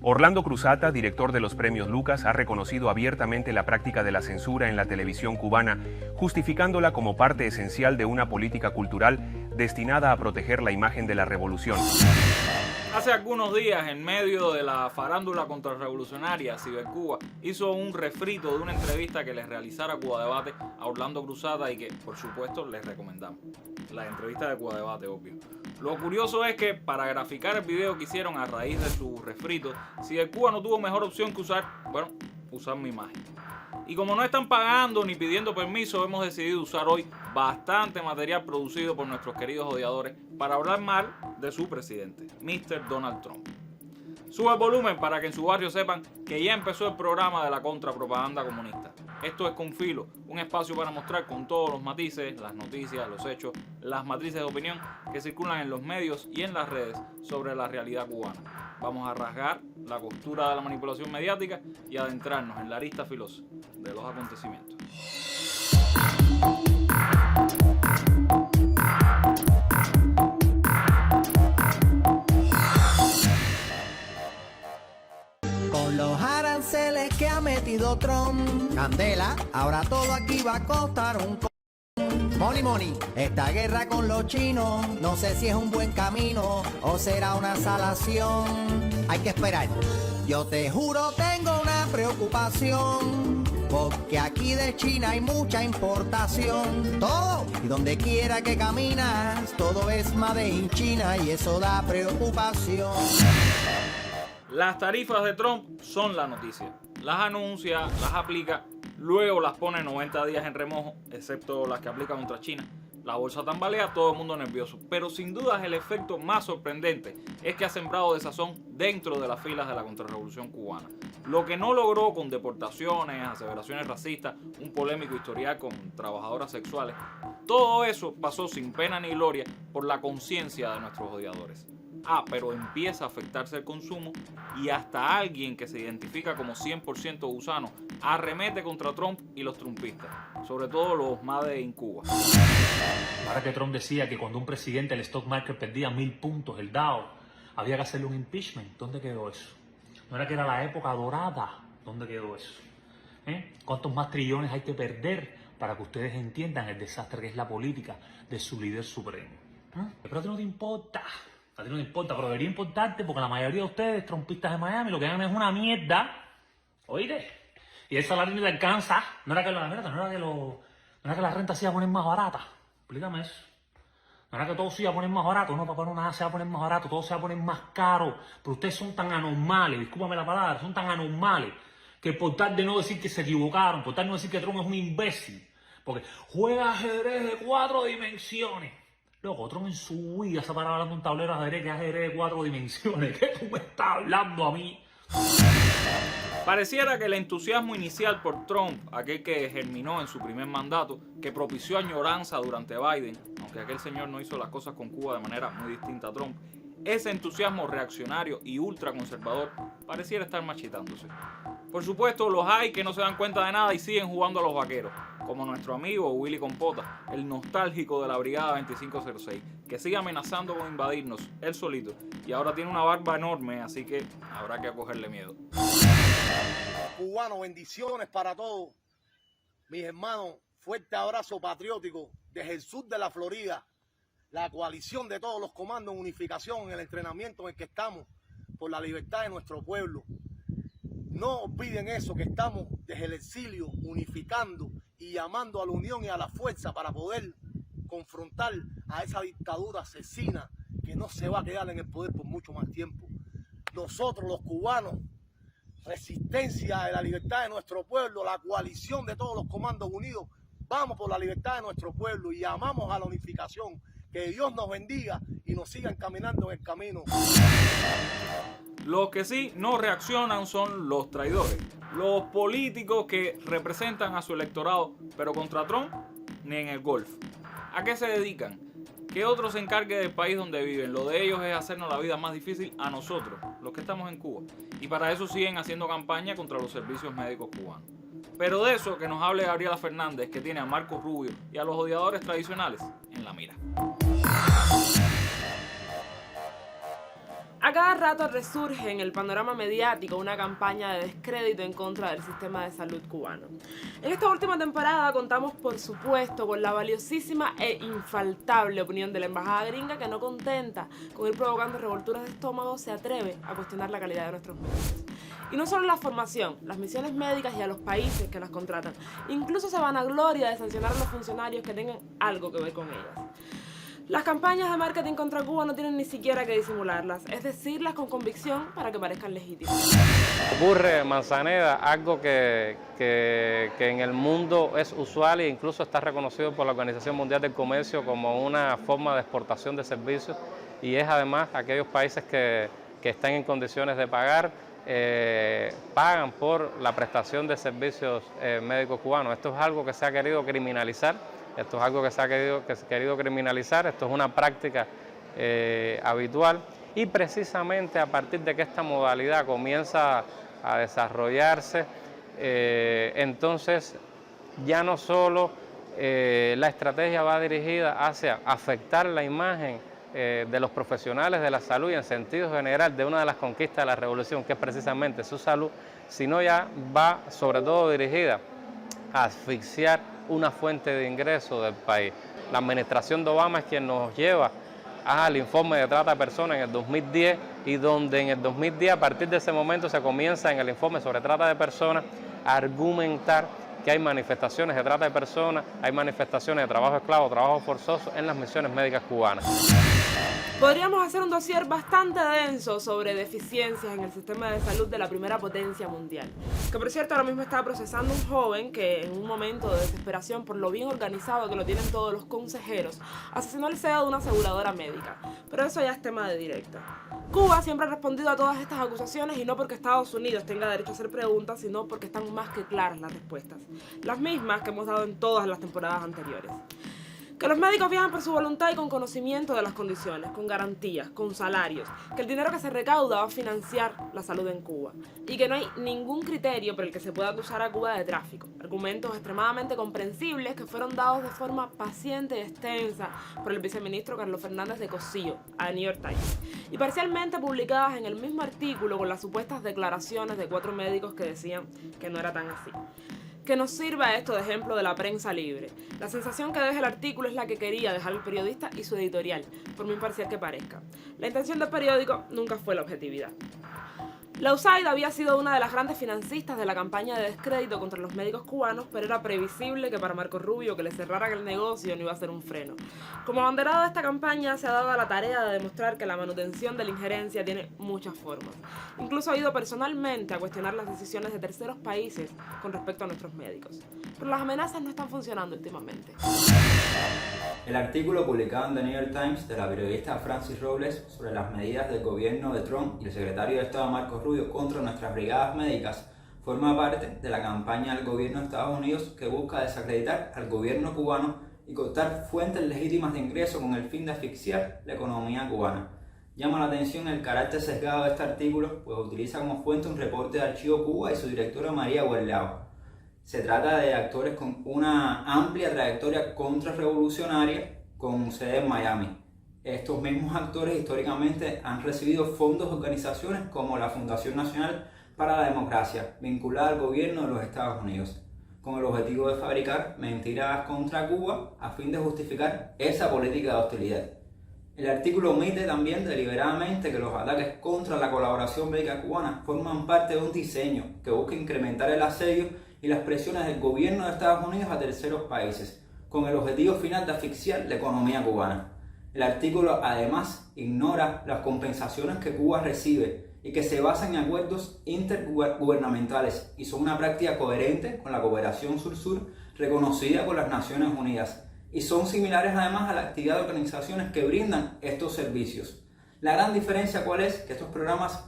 Orlando Cruzata, director de los premios Lucas, ha reconocido abiertamente la práctica de la censura en la televisión cubana, justificándola como parte esencial de una política cultural destinada a proteger la imagen de la revolución. Hace algunos días, en medio de la farándula contrarrevolucionaria, Cibercuba hizo un refrito de una entrevista que les realizara Cuba Debate a Orlando Cruzata y que, por supuesto, les recomendamos. La entrevista de Cuba Debate, obvio. Lo curioso es que, para graficar el video que hicieron a raíz de su refrito, Cibercuba no tuvo mejor opción que usar mi imagen. Y como no están pagando ni pidiendo permiso, hemos decidido usar hoy bastante material producido por nuestros queridos odiadores para hablar mal de su presidente, Mr. Donald Trump. Sube el volumen para que en su barrio sepan que ya empezó el programa de la contrapropaganda comunista. Esto es Con Filo, un espacio para mostrar con todos los matices, las noticias, los hechos, las matrices de opinión que circulan en los medios y en las redes sobre la realidad cubana. Vamos a rasgar la costura de la manipulación mediática y adentrarnos en la arista filosa de los acontecimientos. Con los aranceles que ha metido Trump, candela, ahora todo aquí va a costar un Money, money, esta guerra con los chinos, no sé si es un buen camino o será una salación. Hay que esperar. Yo te juro tengo una preocupación, porque aquí de China hay mucha importación. Todo, y donde quiera que caminas, todo es made in China y eso da preocupación. Las tarifas de Trump son la noticia. Las anuncia, las aplica, luego las pone 90 días en remojo, excepto las que aplica contra China. La bolsa tambalea, todo el mundo nervioso. Pero sin duda el efecto más sorprendente es que ha sembrado desazón dentro de las filas de la contrarrevolución cubana. Lo que no logró con deportaciones, aseveraciones racistas, un polémico historial con trabajadoras sexuales, todo eso pasó sin pena ni gloria por la conciencia de nuestros odiadores. Pero empieza a afectarse el consumo y hasta alguien que se identifica como 100% gusano arremete contra Trump y los trumpistas, sobre todo los Made in Cuba. Ahora que Trump decía que cuando un presidente el stock market perdía 1000 puntos, el Dow, había que hacerle un impeachment, ¿dónde quedó eso? ¿No era que era la época dorada? ¿Dónde quedó eso? ¿Cuántos más trillones hay que perder para que ustedes entiendan el desastre que es la política de su líder supremo? Pero a ti no te importa. A ti no te importa, pero debería importarte porque la mayoría de ustedes, trumpistas de Miami, lo que ganan es una mierda. ¿Oíste? Y el salario no te alcanza. No era que la renta se iba a poner más barata. Explícame eso. No era que todo se iba a poner más barato. No, papá, no, nada se va a poner más barato. Todo se va a poner más caro. Pero ustedes son tan anormales, discúlpame la palabra, son tan anormales que por tal de no decir que se equivocaron, por tal de no decir que Trump es un imbécil, porque juega ajedrez de 4 dimensiones. Loco, Trump en su vida se paraba hablando de un tablero de ajedrez que es ajedrez de 4 dimensiones. ¿Qué tú me estás hablando a mí? Pareciera que el entusiasmo inicial por Trump, aquel que germinó en su primer mandato, que propició añoranza durante Biden, aunque aquel señor no hizo las cosas con Cuba de manera muy distinta a Trump, ese entusiasmo reaccionario y ultraconservador pareciera estar marchitándose. Por supuesto, los hay que no se dan cuenta de nada y siguen jugando a los vaqueros, como nuestro amigo Willy Compota, el nostálgico de la Brigada 2506, que sigue amenazando con invadirnos, él solito, y ahora tiene una barba enorme, así que habrá que acogerle miedo. Cubanos, bendiciones para todos. Mis hermanos, fuerte abrazo patriótico desde el sur de la Florida, la coalición de todos los comandos en unificación en el entrenamiento en el que estamos por la libertad de nuestro pueblo. No olviden eso, que estamos desde el exilio unificando y llamando a la unión y a la fuerza para poder confrontar a esa dictadura asesina que no se va a quedar en el poder por mucho más tiempo. Nosotros los cubanos, resistencia de la libertad de nuestro pueblo, la coalición de todos los comandos unidos, vamos por la libertad de nuestro pueblo y llamamos a la unificación. Que Dios nos bendiga y nos siga encaminando en el camino. Los que sí no reaccionan son los traidores, los políticos que representan a su electorado, pero contra Trump ni en el golf. ¿A qué se dedican? Que otro se encargue del país donde viven. Lo de ellos es hacernos la vida más difícil a nosotros, los que estamos en Cuba. Y para eso siguen haciendo campaña contra los servicios médicos cubanos. Pero de eso que nos hable Gabriela Fernández, que tiene a Marco Rubio y a los odiadores tradicionales en la mira. cada rato resurge en el panorama mediático una campaña de descrédito en contra del sistema de salud cubano. En esta última temporada contamos, por supuesto, con la valiosísima e infaltable opinión de la embajada gringa, que, no contenta con ir provocando revolturas de estómago, se atreve a cuestionar la calidad de nuestros médicos. Y no solo la formación, las misiones médicas y a los países que las contratan. Incluso se vanagloria de sancionar a los funcionarios que tengan algo que ver con ellas. Las campañas de marketing contra Cuba no tienen ni siquiera que disimularlas, es decirlas con convicción para que parezcan legítimas. Ocurre en Manzaneda algo que en el mundo es usual e incluso está reconocido por la Organización Mundial del Comercio como una forma de exportación de servicios, y es además aquellos países que están en condiciones de pagar, pagan por la prestación de servicios médicos cubanos. Esto es algo que se ha querido criminalizar. Esto es algo que se ha querido criminalizar, esto es una práctica habitual, y precisamente a partir de que esta modalidad comienza a desarrollarse, entonces ya no solo la estrategia va dirigida hacia afectar la imagen de los profesionales de la salud y en sentido general de una de las conquistas de la revolución, que es precisamente su salud, sino ya va sobre todo dirigida a asfixiar una fuente de ingreso del país. La administración de Obama es quien nos lleva al informe de trata de personas en el 2010, y donde en el 2010, a partir de ese momento, se comienza en el informe sobre trata de personas a argumentar que hay manifestaciones de trata de personas, hay manifestaciones de trabajo esclavo, trabajo forzoso en las misiones médicas cubanas. Podríamos hacer un dossier bastante denso sobre deficiencias en el sistema de salud de la primera potencia mundial, que por cierto ahora mismo está procesando un joven que, en un momento de desesperación por lo bien organizado que lo tienen todos los consejeros, asesinó al CEO de una aseguradora médica, pero eso ya es tema de directa. Cuba siempre ha respondido a todas estas acusaciones, y no porque Estados Unidos tenga derecho a hacer preguntas, sino porque están más que claras las respuestas, las mismas que hemos dado en todas las temporadas anteriores. Que los médicos viajan por su voluntad y con conocimiento de las condiciones, con garantías, con salarios, que el dinero que se recauda va a financiar la salud en Cuba, y que no hay ningún criterio por el que se pueda acusar a Cuba de tráfico. Argumentos extremadamente comprensibles que fueron dados de forma paciente y extensa por el viceministro Carlos Fernández de Cosío a New York Times, y parcialmente publicadas en el mismo artículo con las supuestas declaraciones de 4 médicos que decían que no era tan así. Que nos sirva esto de ejemplo de la prensa libre. La sensación que deja el artículo es la que quería dejar el periodista y su editorial, por muy imparcial que parezca. La intención del periódico nunca fue la objetividad. La USAID había sido una de las grandes financistas de la campaña de descrédito contra los médicos cubanos, pero era previsible que para Marco Rubio que le cerraran el negocio no iba a ser un freno. Como abanderado de esta campaña se ha dado a la tarea de demostrar que la manutención de la injerencia tiene muchas formas. Incluso ha ido personalmente a cuestionar las decisiones de terceros países con respecto a nuestros médicos. Pero las amenazas no están funcionando últimamente. El artículo publicado en The New York Times de la periodista Francis Robles sobre las medidas del gobierno de Trump y el secretario de Estado Marco Rubio contra nuestras brigadas médicas forma parte de la campaña del gobierno de Estados Unidos que busca desacreditar al gobierno cubano y cortar fuentes legítimas de ingreso con el fin de asfixiar la economía cubana. Llama la atención el carácter sesgado de este artículo, pues utiliza como fuente un reporte de Archivo Cuba y su directora María Huerleao. Se trata de actores con una amplia trayectoria contrarrevolucionaria con sede en Miami. Estos mismos actores históricamente han recibido fondos de organizaciones como la Fundación Nacional para la Democracia, vinculada al gobierno de los Estados Unidos, con el objetivo de fabricar mentiras contra Cuba a fin de justificar esa política de hostilidad. El artículo omite también deliberadamente que los ataques contra la colaboración médica cubana forman parte de un diseño que busca incrementar el asedio y las presiones del gobierno de Estados Unidos a terceros países, con el objetivo final de asfixiar la economía cubana. El artículo además ignora las compensaciones que Cuba recibe y que se basan en acuerdos intergubernamentales y son una práctica coherente con la cooperación sur-sur reconocida por las Naciones Unidas, y son similares además a la actividad de organizaciones que brindan estos servicios. La gran diferencia ¿cuál es? Que estos programas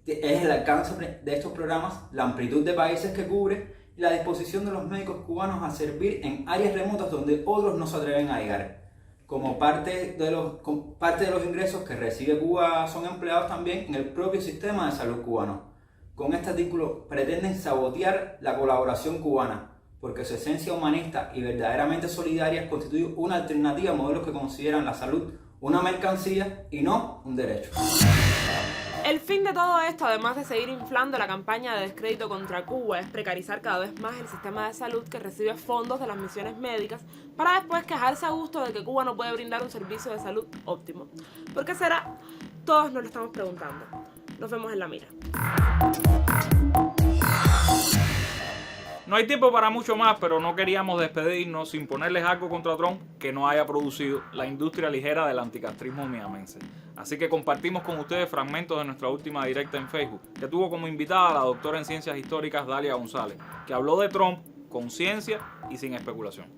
es el alcance de estos programas, la amplitud de países que cubre y la disposición de los médicos cubanos a servir en áreas remotas donde otros no se atreven a llegar. Como parte de los ingresos que recibe Cuba son empleados también en el propio sistema de salud cubano. Con este artículo pretenden sabotear la colaboración cubana, porque su esencia humanista y verdaderamente solidaria constituye una alternativa a modelos que consideran la salud una mercancía y no un derecho. El fin de todo esto, además de seguir inflando la campaña de descrédito contra Cuba, es precarizar cada vez más el sistema de salud que recibe fondos de las misiones médicas para después quejarse a gusto de que Cuba no puede brindar un servicio de salud óptimo. ¿Por qué será? Todos nos lo estamos preguntando. Nos vemos en la mira. No hay tiempo para mucho más, pero no queríamos despedirnos sin ponerles algo contra Trump que no haya producido la industria ligera del anticastrismo miamense. Así que compartimos con ustedes fragmentos de nuestra última directa en Facebook, que tuvo como invitada a la doctora en Ciencias Históricas Dalia González, que habló de Trump con ciencia y sin especulación.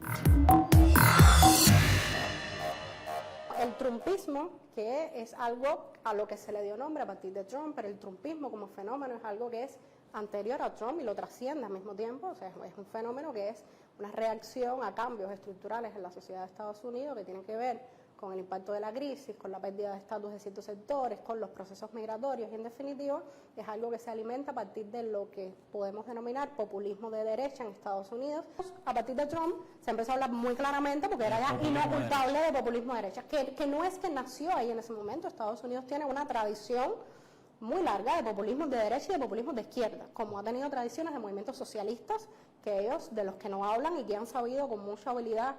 El trumpismo, que es algo a lo que se le dio nombre a partir de Trump, pero el trumpismo como fenómeno es algo que es anterior a Trump y lo trasciende al mismo tiempo, o sea, es un fenómeno que es una reacción a cambios estructurales en la sociedad de Estados Unidos que tienen que ver con el impacto de la crisis, con la pérdida de estatus de ciertos sectores, con los procesos migratorios y en definitiva es algo que se alimenta a partir de lo que podemos denominar populismo de derecha en Estados Unidos. A partir de Trump se empezó a hablar muy claramente porque era ya inocultable de populismo de derecha, que no es que nació ahí en ese momento. Estados Unidos tiene una tradición muy larga de populismo de derecha y de populismo de izquierda, como ha tenido tradiciones de movimientos socialistas, que ellos, de los que no hablan y que han sabido con mucha habilidad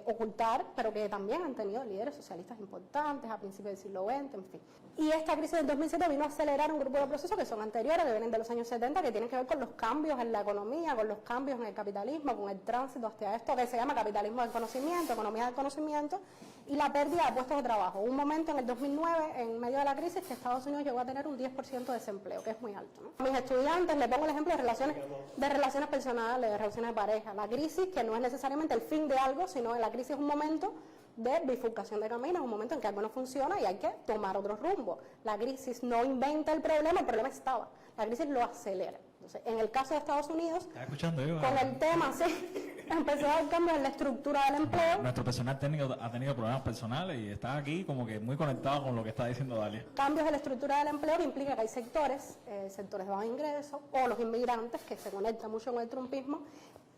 ocultar, pero que también han tenido líderes socialistas importantes a principios del siglo XX, en fin. Y esta crisis del 2007 vino a acelerar un grupo de procesos que son anteriores, que vienen de los años 70, que tienen que ver con los cambios en la economía, con los cambios en el capitalismo, con el tránsito hacia esto que se llama capitalismo del conocimiento, economía del conocimiento, y la pérdida de puestos de trabajo. Un momento en el 2009, en medio de la crisis, que Estados Unidos llegó a tener un 10% de desempleo, que es muy alto, ¿no? A mis estudiantes les pongo el ejemplo de relaciones personales, de relaciones de pareja. La crisis, que no es necesariamente el fin de algo, sino la crisis es un momento de bifurcación de caminos, un momento en que algo no funciona y hay que tomar otro rumbo. La crisis no inventa el problema estaba. La crisis lo acelera. Entonces, en el caso de Estados Unidos, con el tema, sí, empezó a haber cambios en la estructura del empleo. Nuestro personal técnico ha tenido problemas personales y está aquí como que muy conectado con lo que está diciendo Dalia. Cambios en la estructura del empleo que implica que hay sectores de bajos ingresos, o los inmigrantes, que se conectan mucho con el trumpismo,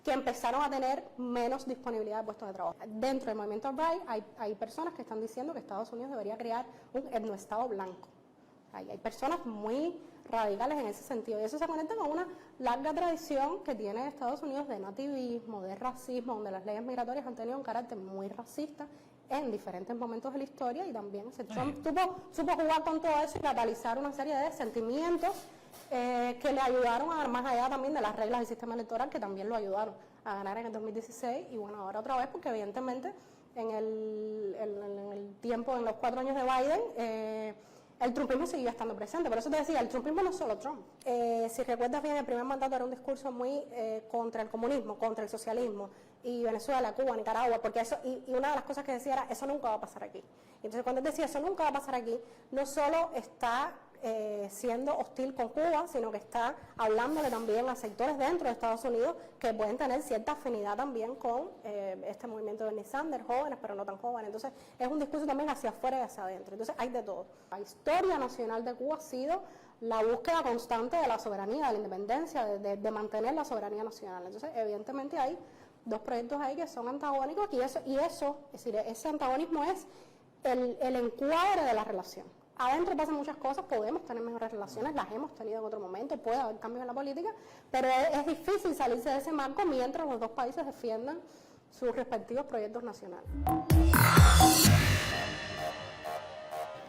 que empezaron a tener menos disponibilidad de puestos de trabajo. Dentro del movimiento Right hay personas que están diciendo que Estados Unidos debería crear un etnoestado blanco. Hay personas muy radicales en ese sentido, y eso se conecta con una larga tradición que tiene Estados Unidos de nativismo, de racismo, donde las leyes migratorias han tenido un carácter muy racista en diferentes momentos de la historia, y también Trump supo jugar con todo eso y catalizar una serie de sentimientos que le ayudaron a, más allá también de las reglas del sistema electoral, que también lo ayudaron a ganar en el 2016, y bueno, ahora otra vez, porque evidentemente en el tiempo, en los 4 años de Biden, el trumpismo seguía estando presente. Por eso te decía, el trumpismo no es solo Trump. Si recuerdas bien, el primer mandato era un discurso muy contra el comunismo, contra el socialismo, y Venezuela, Cuba, Nicaragua, porque eso, y una de las cosas que decía era, eso nunca va a pasar aquí. Entonces, cuando él decía, eso nunca va a pasar aquí, no solo está siendo hostil con Cuba, sino que está hablándole también a sectores dentro de Estados Unidos que pueden tener cierta afinidad también con este movimiento de Bernie Sanders, jóvenes pero no tan jóvenes. Entonces es un discurso también hacia afuera y hacia adentro. Entonces hay de todo. La historia nacional de Cuba ha sido la búsqueda constante de la soberanía, de la independencia, de mantener la soberanía nacional. Entonces evidentemente hay dos proyectos ahí que son antagónicos, y eso es decir, ese antagonismo es el encuadre de la relación. Adentro pasan muchas cosas, podemos tener mejores relaciones, las hemos tenido en otro momento, puede haber cambios en la política, pero es difícil salirse de ese marco mientras los dos países defiendan sus respectivos proyectos nacionales.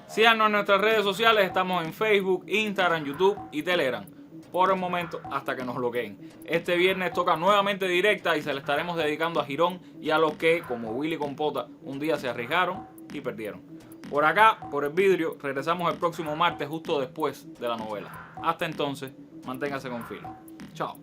Síganos en nuestras redes sociales, estamos en Facebook, Instagram, YouTube y Telegram. Por el momento, hasta que nos bloqueen. Este viernes toca nuevamente directa y se le estaremos dedicando a Girón y a los que, como Willy Compota, un día se arriesgaron y perdieron. Por acá, por el vidrio, regresamos el próximo martes justo después de la novela. Hasta entonces, manténgase con filo. Chao.